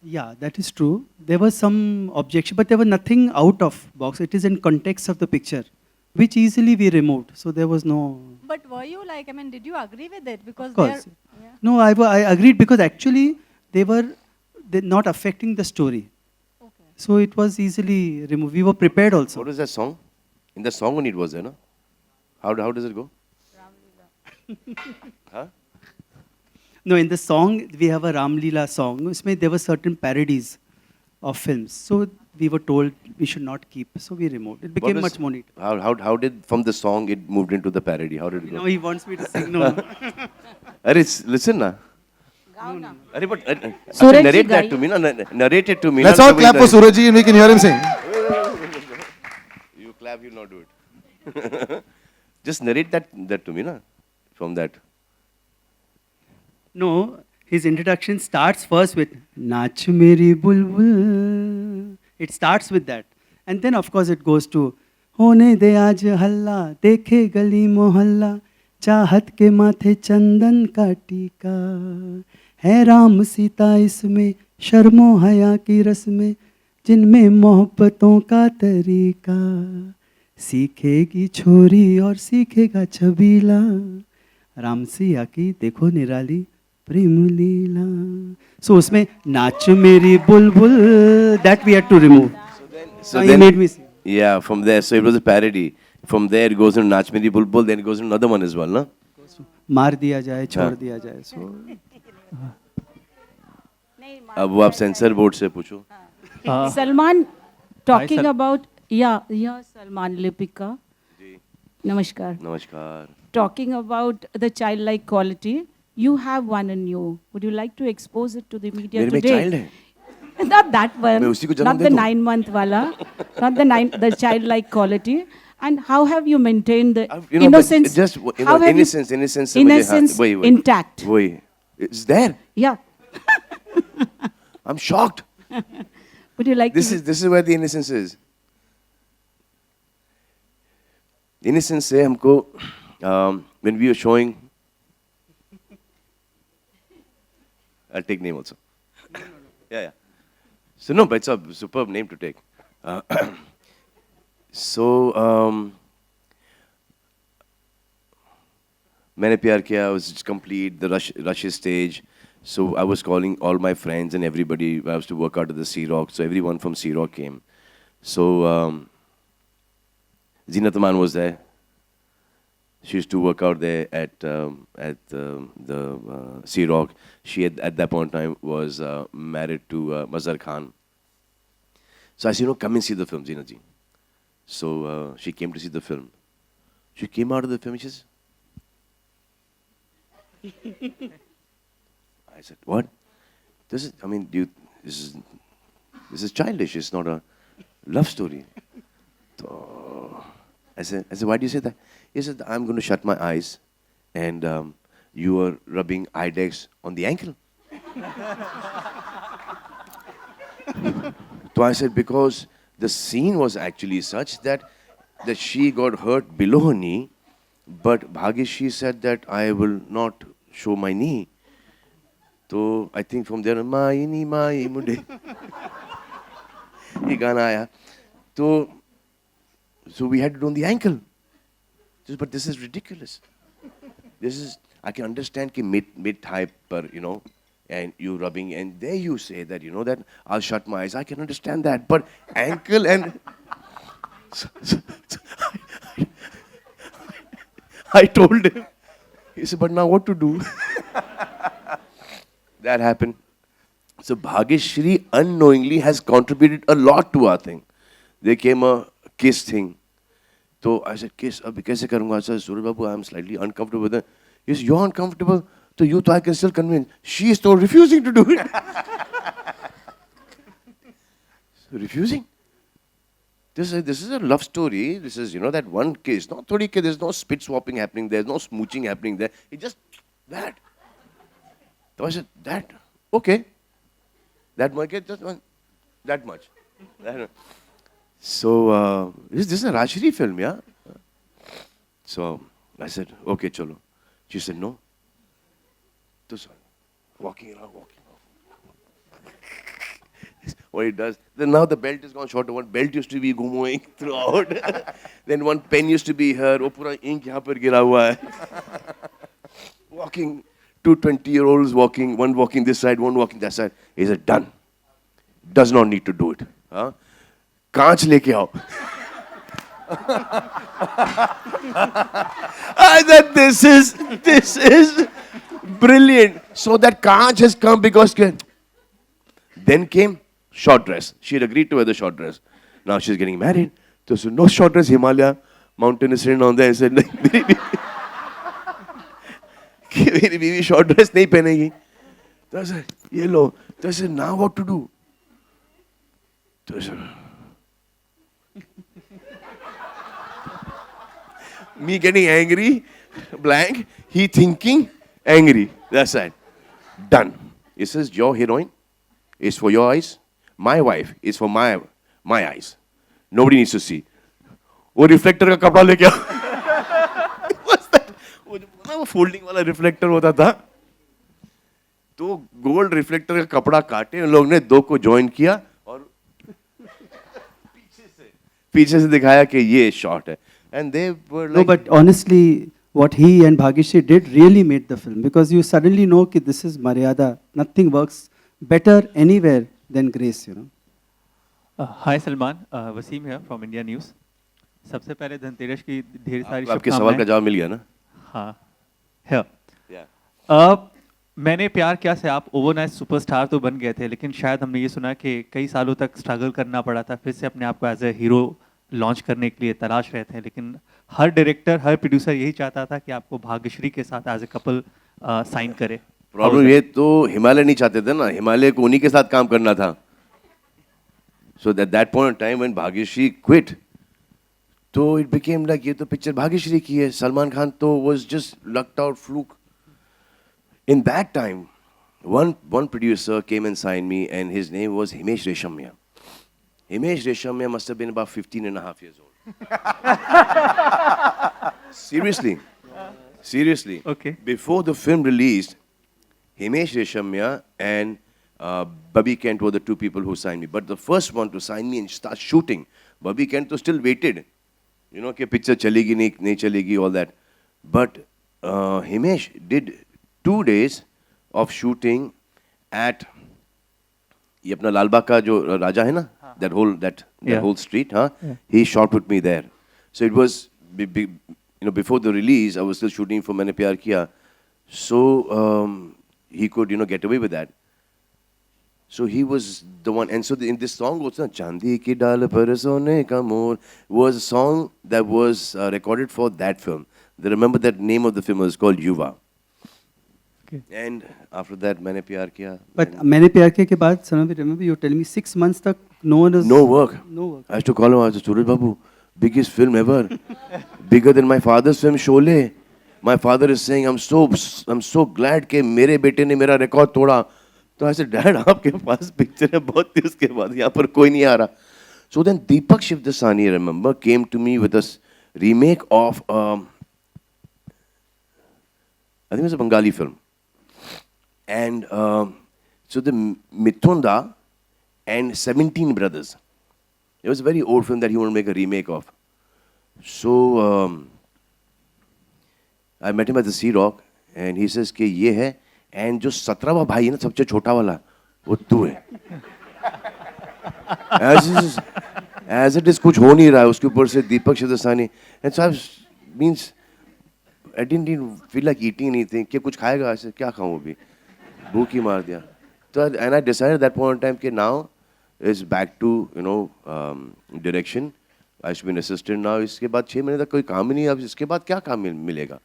Yeah, that is true. There was some objection, but there was nothing out of box. It is in context of the picture, which easily we removed. So there was no, But were you like, I mean, did you agree with it? of Because they're, course. yeah. No, I agreed because actually they not affecting the story. Okay. So it was easily removed. We were prepared What also. was that song? In the song only it was there, no? How does it go? Huh? No, in the song we have a Ram Leela song. Usme there were certain parodies of films. So we were told we should not keep. So we removed. It What became was much more neat. how did from the song it moved into the parody? How did it You go? know, he wants me to sing. No, no. Arey, listen na. Gaon na. Arey, but Suraj ji narrate that गाइए. to me na. Narrate it to me. Let's na, all the way clap for the- Suraj ji and we can hear him sing. You clap, you not do it. Just narrate that to me na. From that. No, his introduction starts first with Nach Meri Bulbul. It starts with that. And then, of course, it goes to Hone de aaj halla, dekhe gali mohalla, चाहत के माथे चंदन का टीका है राम सीता इसमें शर्मो हया की रस्में जिनमें मोहब्बतों का तरीका सीखेगी छोरी और सीखेगा छबीला राम सिया की देखो निराली प्रेम लीला सो उसमें Naach Meri Bulbul that we had to remove So he then, made me sing. yeah, from there, so it was a parody. From there, it goes into Nach Meri Bulbul, then it goes into another one as well, no? मार दिया जाए छोड़ हाँ. दिया जाए सो अब वो आप सेंसर बोर्ड से पूछो. Salman, talking Sal- about, yeah, Salman Lipika. Namaskar. नमस्कार. Talking about the childlike quality, you have one in you. Would you like to expose it to the media मेरे में today? child है. Not that one. मैं उसी को जन्म Not they the दूं? 9-month wala. Not the childlike quality. And how have you maintained the You know, but innocence? just how have you- innocence से innocence मुझे हाँ, वही. intact. वही. It's there. Yeah. I'm shocked. Would you like This to? is where the innocence is. Innocence से हमको when we were showing. I'll take name also. Yeah. So no, but it's a superb name to take. So मैंने प्यार किया was complete the rush stage. So I was calling all my friends and everybody. I was to work out at the Sea Rock. So everyone from Sea Rock came. So Zeenat Aman was there. She used to work out there at the Sea Rock. She at that point in time was married to Mazhar Khan. So I said, come and see the film, Zeenat ji. So she came to see the film. She came out of the film. She says, I said, what? This is, I mean, this is childish. It's not a love story. So I said, why do you say that? He said, I'm going to shut my eyes and you are rubbing Idex on the ankle. So I said, because the scene was actually such that she got hurt below her knee, but Bhagishi said that I will not show my knee. So I think from there, Mai ni Mai Mude. ये गाना आया. So we had it on the ankle. But this is ridiculous. This is, I can understand कि mid-thigh पर, and you rubbing, and there you say that, that I'll shut my eyes. I can understand that. But ankle and... I told him. He said, but now what to do? That happened. So Bhagyashri unknowingly has contributed a lot to our thing. There came a kiss thing. So I said, kiss, abhi kaise karunga? I said, Suraj Babu, I am slightly uncomfortable with it. He said, you're uncomfortable? So you, I can still convince. She is still refusing to do it. So refusing? This is a love story. This is, that one kiss. Not thodi ke, there's no spit swapping happening. There's no smooching happening there. It's just that. So I said, that? Okay. That much, just one. That much. So, this is a Rajshri film, yeah? So, I said, okay, chalo. She said, no. So, walking around. what he does. Then now the belt is gone shorter. One belt used to be going throughout. Then one pen used to be here. वो पूरा ink यहाँ पर गिरा हुआ है. Walking, two 20-year-olds walking, one walking this side, one walking that side. He said, done. Does not need to do it. Huh? कांच लेके आओ. I said, this is brilliant. So that Kaanch has come because then came short dress. She had agreed to wear the short dress. Now she's getting married. So no short dress, Himalaya mountain is written on there. I said, मेरी बीवी short dress नहीं पहनेगी. So I said, ये लो. So I said, now what to do? So I said, me getting angry, blank, he thinking, angry. That's it. Done. He says, your heroine is for your eyes. My wife is for my eyes. Nobody needs to see. वो reflector का कपड़ा लेके आओ. What's that? वो folding वाला reflector होता था. तो गोल्ड रिफ्लेक्टर का कपड़ा काटे उन लोग ने दो को ज्वाइन किया और पीछे से दिखाया कि ये शॉट है. And they were like, No, but honestly, what he and Bhagyashree did really made the film because you suddenly know that this is Maryada. Nothing works better anywhere than Grace, you know. हाय सलमान, वसीम है from India news. सबसे पहले धनतेरस की ढेर सारी आपके सवाल का जवाब मिल गया ना. हाँ है. Yeah. मैंने प्यार किया से आप ओवरनाइट सुपरस्टार तो बन गए थे, लेकिन शायद हमने ये सुना कि कई सालों तक स्ट्रगल करना पड़ा था फिर से अपने आप को एज ए हीरो लॉन्च करने के लिए तलाश रहे थे. लेकिन हर डायरेक्टर हर प्रोड्यूसर यही चाहता था कि आपको भाग्यश्री के साथ एज ए कपल साइन करे. प्रॉब्लम ये तो हिमालय नहीं चाहते थे ना. हिमालय को उन्हीं के साथ काम करना था. So at that point in time when Bhagyashree quit, तो it became like ये तो पिक्चर भाग्यश्री की है. सलमान खान तो was just lucked out fluke. In that time, one producer came and signed me, and his name was Himesh Reshammiya. Himesh Reshammiya must have been about 15 and a half years old. Seriously. Seriously. Okay. Before the film released, Himesh Reshammiya and Bubby Kent were the two people who signed me. But the first one to sign me and start shooting, Bubby Kent was still waited. You know, कि picture चलेगी नहीं चलेगी, all that. But Himesh did 2 days of shooting at ये अपना लालबाग का जो राजा है ना, that whole street, huh? Yeah. He shot with me there. So it was, before the release, I was still shooting for मैंने प्यार किया. So he could, get away with that. So he was the one. And so in this song also, Chandi ki dal par sone ka mor was a song that was recorded for that film. They remember that name of the film was called Yuva. Okay. And after that, मैंने प्यार किया. But मैंने प्यार किया के बाद, Sanam, remember you telling me 6 months तक no one is... No work. No work. I used to call him, I said, Suraj Babu, biggest film ever. Bigger than my father's film, Sholay. My father is saying, I'm so glad कि मेरे बेटे ने मेरा record तोड़ा. तो I said, Dad, आपके पास picture है बहुत थी उसके बाद यहाँ पर कोई नहीं आ रहा. So then Deepak Shivdasani, I remember, came to me with a remake of, I think it was a Bengali film. And so the Mithunda and 17 Brothers. It was a very old film that he wanted to make a remake of. So I met him at the Sea Rock and he says कि ये है and जो 17वां भाई है ना सबसे छोटा वाला वो तू है. As it is कुछ हो नहीं रहा है उसके ऊपर से दीपक Shivdasani. And so I didn't even feel like eating anything. क्या कुछ खाएगा ऐसे क्या खाऊं अभी भूख ही मार दिया. So and I decided at that point in time कि now is back to direction. I should be an assistant now. इसके बाद 6 महीने तक कोई काम ही नहीं. अब इसके बाद क्या काम मिलेगा.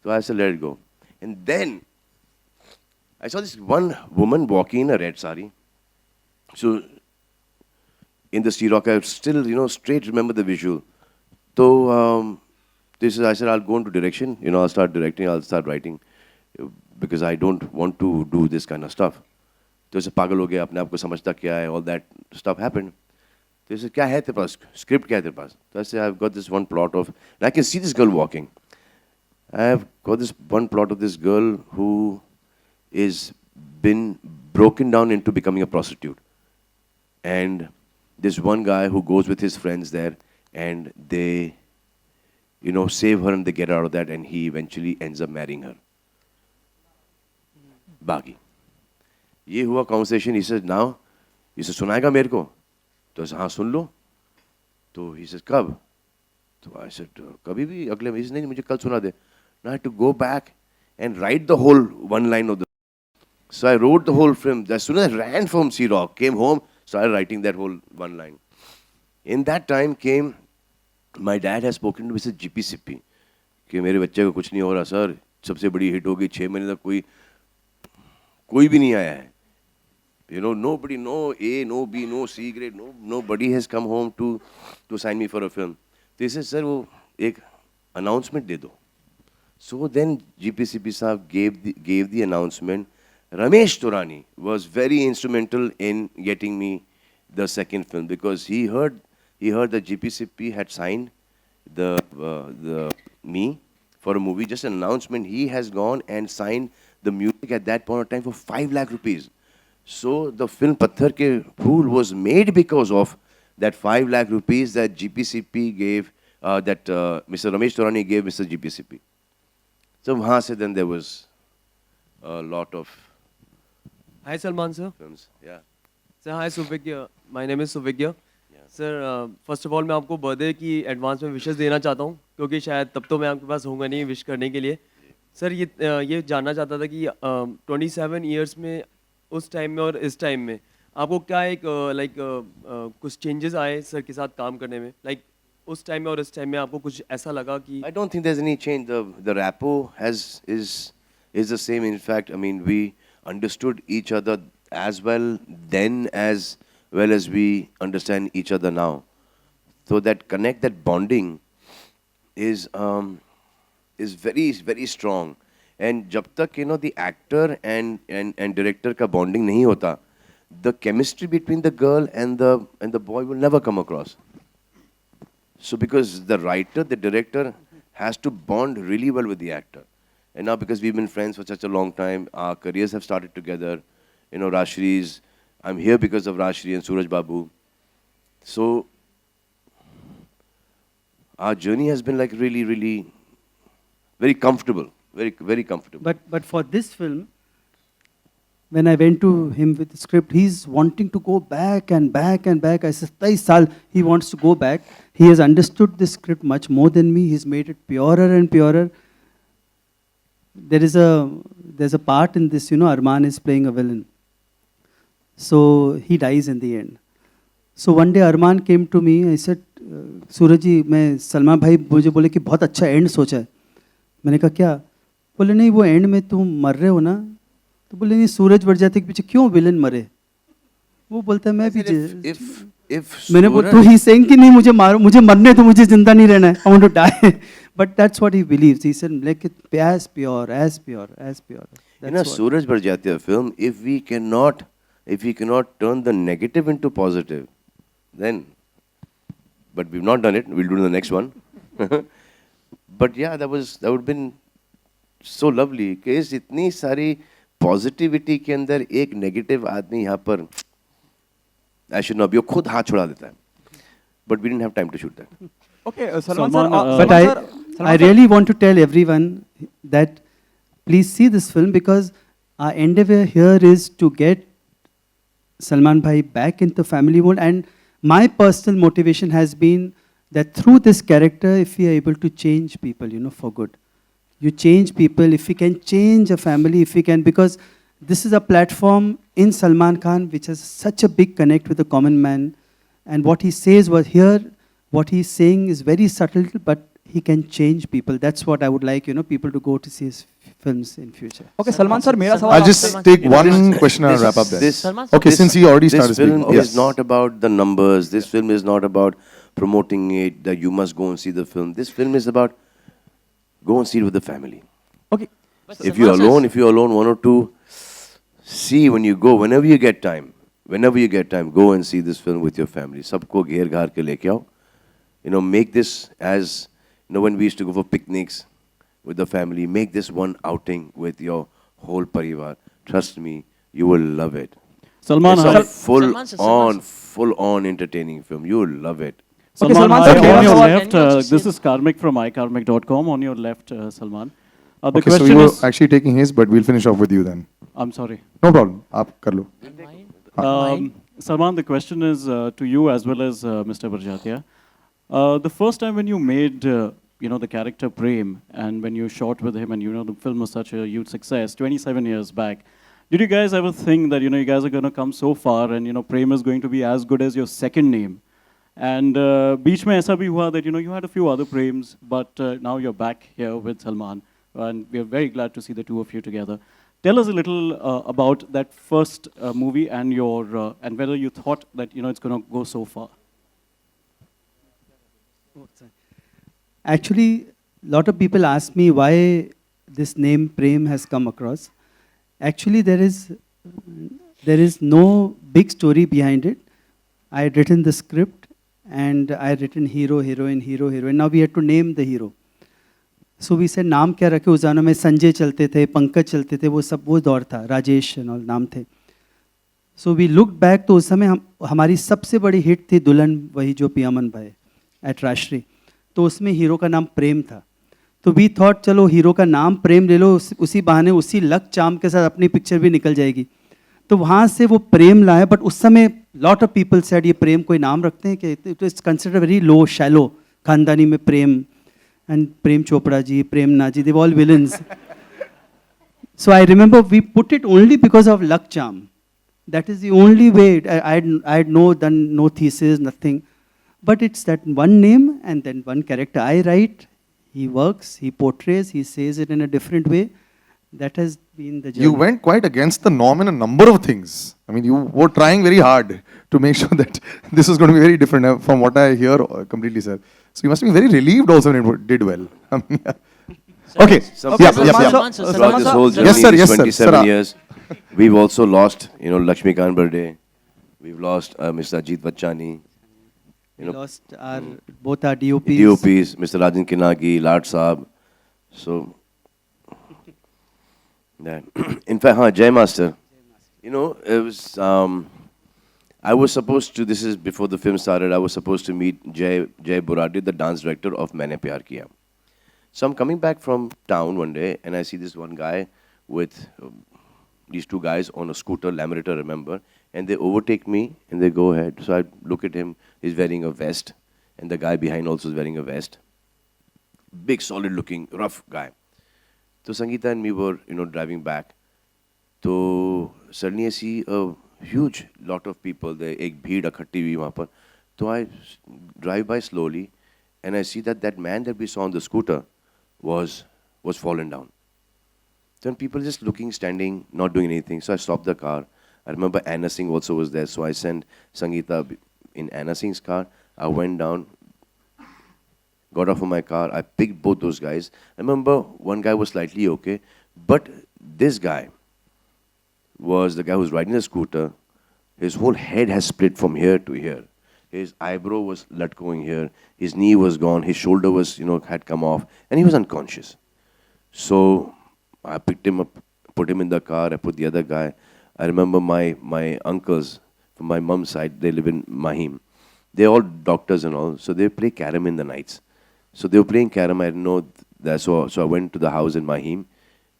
So I said let it go. And then I saw this one woman walking in a red sari. So in the Sea Rock, I still straight remember the visual. So I said I'll go into direction. I'll start directing. I'll start writing because I don't want to do this kind of stuff. तो ऐसे पागल हो गया अपने आप को समझता क्या है. All that stuff happened. तो ऐसे क्या है तेरे पास script क्या है तेरे पास. तो ऐसे I've got this one plot of and I can see this girl walking. I've got this one plot of this girl who is been broken down into becoming a prostitute. and this one guy who goes with his friends there, and they, save her and they get out of that, and he eventually ends up marrying her. Bagi. ये हुआ conversation. He said, now, he said, सुनाएगा मेरे को? तो हाँ सुन लो. तो he said, कब? So I said, कभी भी अगले महीने. नहीं मुझे कल सुना दे. Now I had to go back and write the whole one line of the. So I wrote the whole film. As soon as I ran from Sea Rock, came home, started writing that whole one line. In that time came, my dad has spoken to Mr. GP Sippy कि मेरे बच्चे को कुछ नहीं हो रहा sir, सबसे बड़ी हिट होगी, 6 महीने तक कोई भी नहीं आया है. Nobody, no A, no B, no C grade, nobody has come home to sign me for a film. तो he said, sir वो एक announcement दे दो. So then GPCP Saab gave the announcement. Ramesh Turani was very instrumental in getting me the second film because he heard that GPCP had signed the me for a movie. Just an announcement. He has gone and signed the music at that point of time for 5 lakh rupees. So the film Patthar Ke Phool was made because of that 5 lakh rupees that GPCP gave, that Mr. Ramesh Turani gave Mr. GPCP. So वहाँ से then there was a lot of Hi Salman sir. films. Yeah. Sir, hi Suvigya. My name is Suvigya. Yeah. Sir, first of all मैं आपको birthday की advance में wishes देना चाहता हूँ क्योंकि शायद तब तो मैं आपके पास होऊंगा नहीं विश करने के लिए. सर ये जानना चाहता था कि 27 इयर्स में उस टाइम में और इस टाइम में आपको क्या एक कुछ चेंजेस आए सर के साथ काम करने में उस टाइम में और इस टाइम में आपको कुछ ऐसा लगा कि I don't think there's any change. The rapport is the same. In fact, I mean we understood each other as well then as well as we understand each other now. So that connect, that bonding is very very strong. And जब तक the actor and director का bonding नहीं होता, the chemistry between the girl and the boy will never come across. So because the writer, the director has to bond really well with the actor. And now because we've been friends for such a long time, our careers have started together. Rashri's, I'm here because of Rashri and Suraj Babu. So our journey has been really, really very comfortable, very, very comfortable. But for this film, when I went to him with the script, he's wanting to go back and back and back. I said, 27 saal, he wants to go back. He has understood the script much more than me. He's made it purer and purer. There's a part in this, Arman is playing a villain. So he dies in the end. So one day Arman came to me. I said, सूरज जी मैं सलमान भाई मुझे बोले कि बहुत अच्छा and सोचा है. मैंने कहा क्या? बोले नहीं वो एंड में तुम मर रहे हो ना. तो बोले नहीं सूरज बढ़ जाते के पीछे क्यों विलन मरे. वो बोलता है मैं भी मैंने बोला तो ही सेइंग कि नहीं मुझे मारो मुझे मरने तो मुझे जिंदा नहीं रहना है. I want to die. But that's what he believes. He said, make it as pure, as pure, as pure. Suraj Barjatya film, if we cannot turn the negative into positive, then, but we've not done it, we'll do the next one. But yeah, that would have been so lovely. कि इस इतनी सारी positivity के अंदर एक negative आदमी यहाँ पर, I should not be, वो खुद हाथ छुड़ा देता है. But we didn't have time to shoot that. Okay, Salman sir, but I really want to tell everyone that please see this film because our endeavor here is to get Salman Bhai back into family mode, and my personal motivation has been that through this character, if we are able to change people, for good. You change people, if we can change a family, if we can, because this is a platform in Salman Khan which has such a big connect with the common man, and what he says was here, what he's saying is very subtle, but he can change people. That's what I would like, people to go to see his films in future. Okay, Salman sir, मेरा सवाल I'll just take one question and wrap up there. Okay, since he already started speaking. This film is not about the numbers. This film is not about promoting it, that you must go and see the film. This film is about go and see it with the family. Okay. If you're alone, one or two, see when you go, whenever you get time, go and see this film with your family. Sabko gher ghar ke leke aao. Make this as, when we used to go for picnics with the family, make this one outing with your whole parivar. Trust me, you will love it. Salman, It's hi. a full on entertaining film. You'll love it. Salman, Salman, hi. sir, On can your you left, just this say- is Karmik from ikarmik.com. On your left, Salman. The Okay, so question you were is, actually taking his, but we'll finish off with you then. I'm sorry. No problem. Aap kar lo. Salman, the question is to you as well as Mr. Barjatia. The first time when you made, the character Prem, and when you shot with him, and the film was such a huge success, 27 years back, did you guys ever think that you guys are going to come so far, and Prem is going to be as good as your second name? And beach mein aisa bhi hua that you had a few other Prems, but now you're back here with Salman, and we are very glad to see the two of you together. Tell us a little about that first movie and your and whether you thought that it's going to go so far. Actually, a lot of people ask me why this name Prem has come across. Actually, there is no big story behind it. I had written the script and I had written hero, heroine. Now we had to name the hero. So we said नाम क्या रखे. उस ज़माने में संजय चलते थे, पंकज चलते थे, वो दौर था, राजेश और नाम थे. So we looked back, तो उस समय हमारी सबसे बड़ी हिट थी दुल्हन, वही जो पियामन भाई एट राष्ट्रीय. तो उसमें हीरो का नाम प्रेम था. तो वी थॉट चलो हीरो का नाम प्रेम ले लो, उसी बहाने उसी लक चाम के साथ अपनी पिक्चर भी निकल जाएगी. तो वहाँ से वो प्रेम लाए. बट उस समय लॉट ऑफ पीपल सेड ये प्रेम कोई नाम रखते हैं कि it is consider very low shallow. खानदानी में प्रेम and Prem Chopra ji, Prem Naji, they were all villains. So I remember we put it only because of luck charm. That is the only way. I had done no thesis, nothing. But it's that one name and then one character. I write, he works, he portrays, he says it in a different way. That has been the journey. You went quite against the norm in a number of things. I mean, you were trying very hard to make sure that this is going to be very different from what I hear completely, sir. So you must be very relieved also when it did well. Okay. Throughout this whole journey, Yes, sir, yes, sir. 27 Sir, years, we've also lost, Lakshmikant Berde. We've lost Mr. Ajit Bachchani. We lost both our DOPs. DOPs, Mr. Rajan Kinagi, Lad Saab. So, that. In fact, Jai Master. It was, I was supposed to, this is before the film started, I was supposed to meet Jai Burade, the dance director of Maine Pyar Kiya. So I'm coming back from town one day and I see this one guy with these two guys on a scooter, Laminator, remember, and they overtake me and they go ahead. So I look at him, he's wearing a vest, and the guy behind also is wearing a vest. Big, solid looking, rough guy. So Sangeeta and me were, driving back. So suddenly I see a huge lot of people there, ek bheed ikhatti hui wahan par. So I drive by slowly and I see that man that we saw on the scooter was fallen down. Then people just looking, standing, not doing anything. So I stopped the car. I remember Anna Singh also was there. So I sent Sangeeta in Anna Singh's car. I went down, got off of my car. I picked both those guys. I remember one guy was slightly okay, but this guy was the guy who was riding the scooter. His whole head has split from here to here. His eyebrow was latkoing here. His knee was gone. His shoulder was, had come off. And he was unconscious. So I picked him up, put him in the car. I put the other guy. I remember my uncles from my mom's side, they live in Mahim. They're all doctors and all. So they play carom in the nights. So they were playing carom. I didn't know that. So I went to the house in Mahim,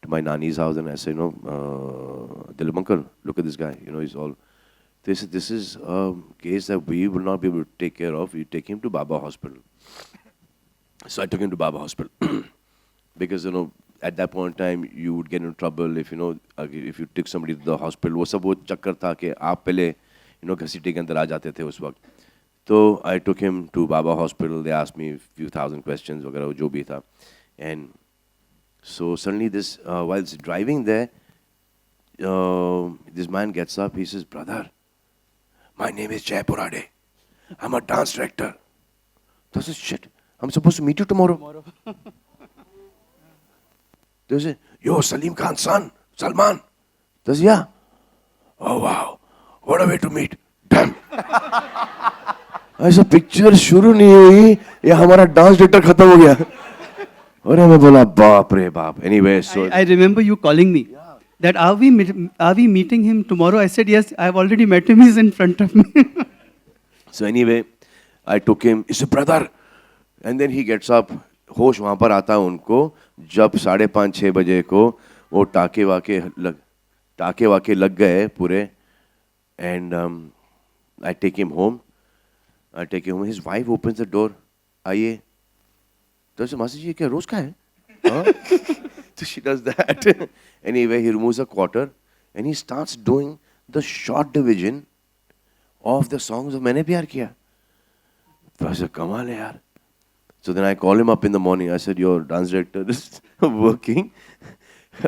to my nani's house, and I said, Dilip uncle, look at this guy. He's all... They said, this is a case that we will not be able to take care of. You take him to Baba Hospital. So I took him to Baba Hospital. Because, at that point in time, you would get in trouble if you took somebody to the hospital. वो सब वो चक्कर था कि आप पहले, घसीटे के अंदर आ जाते थे उस वक्त. So I took him to Baba Hospital. They asked me a few thousand questions, वगैरह जो भी था. And so suddenly this, while driving there, this man gets up. He says, brother, my name is Jai Burade. I'm a dance director. So I said, shit, I'm supposed to meet you tomorrow. They say, yo, Salim Khan's son, Salman. They say, yeah. Oh, wow. What a way to meet. Damn. ऐसा picture शुरू नहीं हुई या हमारा dance director खत्म हो गया. और मैं बोला बाप रे बाप. Anyway, so I remember you calling me. that are we meeting him tomorrow? I said, yes, I've already met him. He's in front of me. So anyway, I took him. He said, brother. And then he gets up. होश वहाँ पर आता है उनको जब 5:30-6 बजे को वो टाके वाके लग गए पूरे. And I take him home. His wife opens the door. आइए. तो ऐसे मासी जी ये क्या रोज का है? हाँ? So she does that. Anyway, he removes a quarter and he starts doing the short division of the songs of मैंने प्यार किया. तो ऐसे कमाल है यार. So then I call him up in the morning. I said, your dance director is working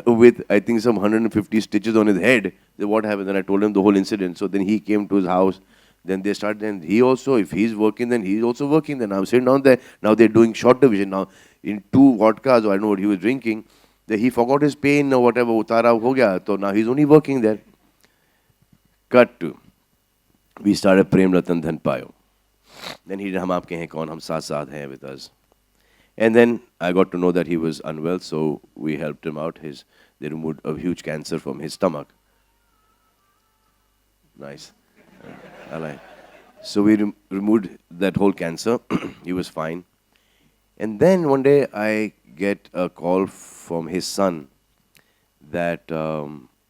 with, I think, some 150 stitches on his head. Then what happened? Then I told him the whole incident. So then he came to his house. Then they started, and he also, if he's working, then he's also working. Then I'm sitting down there. Now they're doing short division. Now in 2 vodkas, or I don't know what he was drinking, then he forgot his pain or whatever, utara ho gaya. So now he's only working there. Cut to. We started Prem Ratan Dhan Payo. Then he did Hum Aapke Hain Kaun, Hum Saath Saath Hain with us. And then I got to know that he was unwell, so we helped him out. They removed a huge cancer from his stomach. Nice. I like. So we removed that whole cancer. He was fine. And then one day I get a call from his son that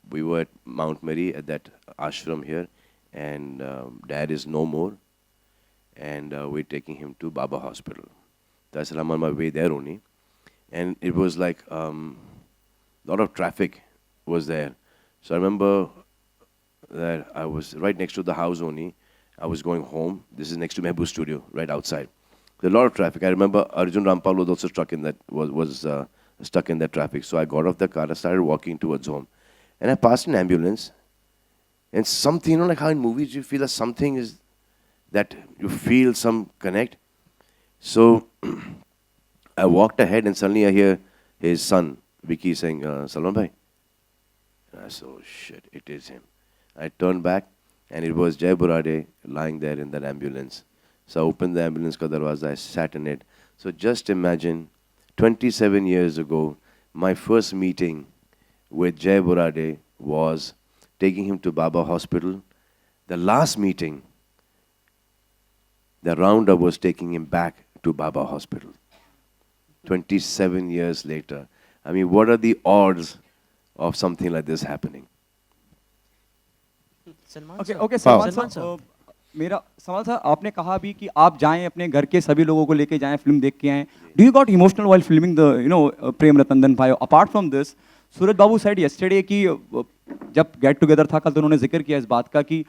we were at Mount Mary at that ashram here, and dad is no more, and we're taking him to Baba Hospital. So I said, I'm on my way there only. And it was like a lot of traffic was there. So I remember that I was right next to the house only. I was going home. This is next to Mehboob Studio, right outside. There's a lot of traffic. I remember Arjun Rampal was also stuck in that stuck in that traffic. So I got off the car. I started walking towards home, and I passed an ambulance. And something, you know, like how in movies you feel that something is that you feel some connect. So I walked ahead, and suddenly I hear his son Vicky saying, "Salman bhai." And I said, "Oh shit, it is him." I turned back, and it was Jai Burade lying there in that ambulance. So I opened the ambulance ka darwaza, I sat in it. So just imagine, 27 years ago, my first meeting with Jai Burade was taking him to Baba Hospital. The last meeting, the roundup was taking him back to Baba Hospital. 27 years later. I mean, what are the odds of something like this happening? Okay Salman sir मेरा सवाल था आपने कहा भी कि आप जाएं अपने घर के सभी लोगों को लेके जाएं फिल्म देख के आएं do you got emotional while filming the Prem Ratan Dhan Payo apart from this Sooraj Babu said yesterday कि जब गेट टुगेदर था कल तो उन्होंने जिक्र किया इस बात का कि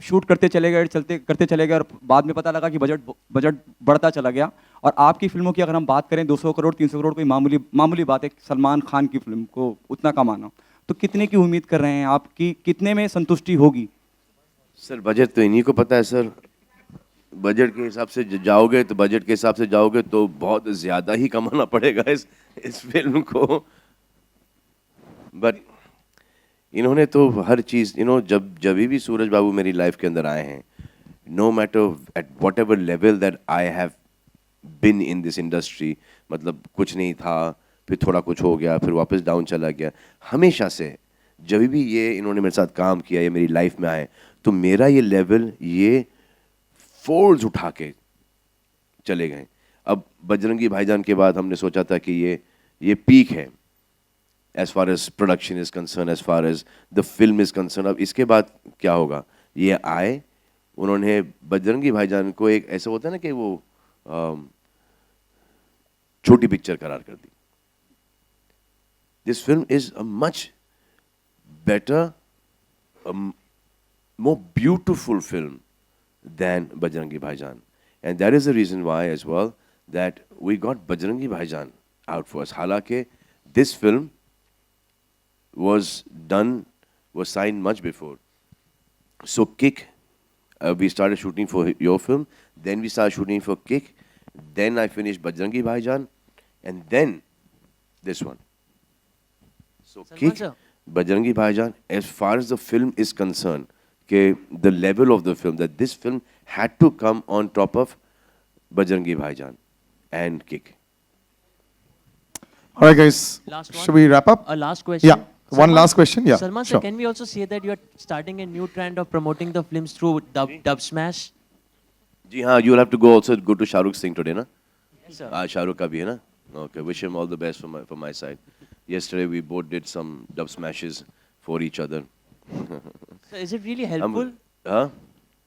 शूट करते चले गए और बाद में पता लगा कि बजट बढ़ता चला गया और आपकी फिल्मों की अगर हम बात करें 200 करोड़ 300 करोड़ कोई मामूली बात है सलमान खान की फिल्म को उतना कमाना तो कितने की उम्मीद कर रहे हैं आप कि कितने में संतुष्टि होगी सर बजट तो इन्हीं को पता है सर बजट के हिसाब से जाओगे तो बजट के हिसाब से जाओगे तो बहुत ज़्यादा ही कमाना पड़ेगा इस फिल्म को बट इन्होंने तो हर चीज़ जब भी सूरज बाबू मेरी लाइफ के अंदर आए हैं no matter at whatever level that I have been in this industry मतलब कुछ नहीं था फिर थोड़ा कुछ हो गया फिर वापस डाउन चला गया हमेशा से जब भी ये इन्होंने मेरे साथ काम किया ये मेरी लाइफ में आए तो मेरा ये लेवल ये फोल्ड्स उठा के चले गए अब बजरंगी भाईजान के बाद हमने सोचा था कि ये पीक है as far as production is concerned, as far as the film is concerned. अब इसके बाद क्या होगा ये आए उन्होंने बजरंगी भाईजान को एक ऐसा होता है ना कि वो छोटी पिक्चर करार कर दी This film is a much better, a more beautiful film than Bajrangi Bhaijaan. And that is the reason why as well that we got Bajrangi Bhaijaan out first. Halake, this film was signed much before. So Kick, we started shooting for your film, then we started shooting for Kick, then I finished Bajrangi Bhaijaan, and then this one. So Kick, Bajrangi Bhaijaan, as far as the film is concerned, okay, the level of the film, that this film had to come on top of Bajrangi Bhaijaan and Kick. All right, guys. Last one. Should we wrap up? A last question. Yeah. One last question, yeah. Salman sir, Sure. can we also say that you are starting a new trend of promoting the films through dub smash? जी हाँ, you'll have to go to Shah Rukh's thing today, na? Yes, sir. आज Shah Rukh का भी है ना? Okay, wish him all the best from my side. Yesterday we both did some dub smashes for each other. So is it really helpful Huh?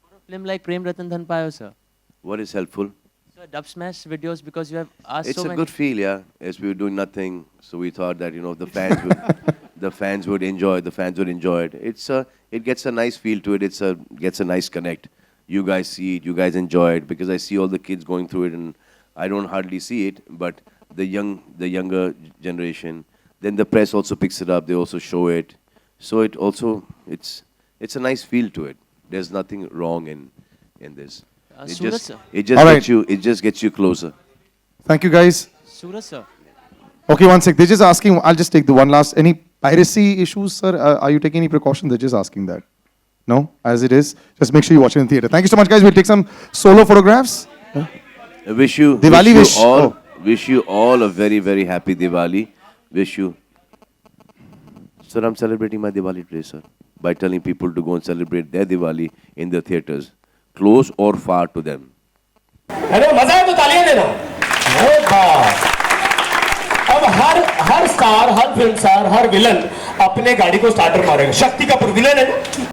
for a film like Prem Ratan Dhan Payo, sir? What is helpful? So dub smash videos, because you have asked It's so a many. good feel, yeah. As we were doing nothing, so we thought that the fans would enjoy it. It gets a nice feel to it. Gets a nice connect. You guys see it, you guys enjoy it, because I see all the kids going through it, and I don't hardly see it, but the younger generation, then the press also picks it up. They also show it, so it's a nice feel to it. There's nothing wrong in this. Suraj sir. All right. It just gets you closer. Thank you, guys. Suraj sir. Okay, one sec. They're just asking, I'll just take the one last. Any piracy issues, sir? Are you taking any precaution? They're just asking that. No? As it is, just make sure you watch it in theater. Thank you so much, guys. We'll take some solo photographs. I wish you Diwali wish. Oh. Wish you all a very, very happy Diwali. Wish you. Sir, I'm celebrating my Diwali today, sir, by telling people to go and celebrate their Diwali in the theaters, close or far to them. अरे मजा है तो तालियां देना। अरे वाह। अब हर star, हर film star, हर villain अपने गाड़ी को स्टार्टर मारेगा। शक्ति कपूर विलन है।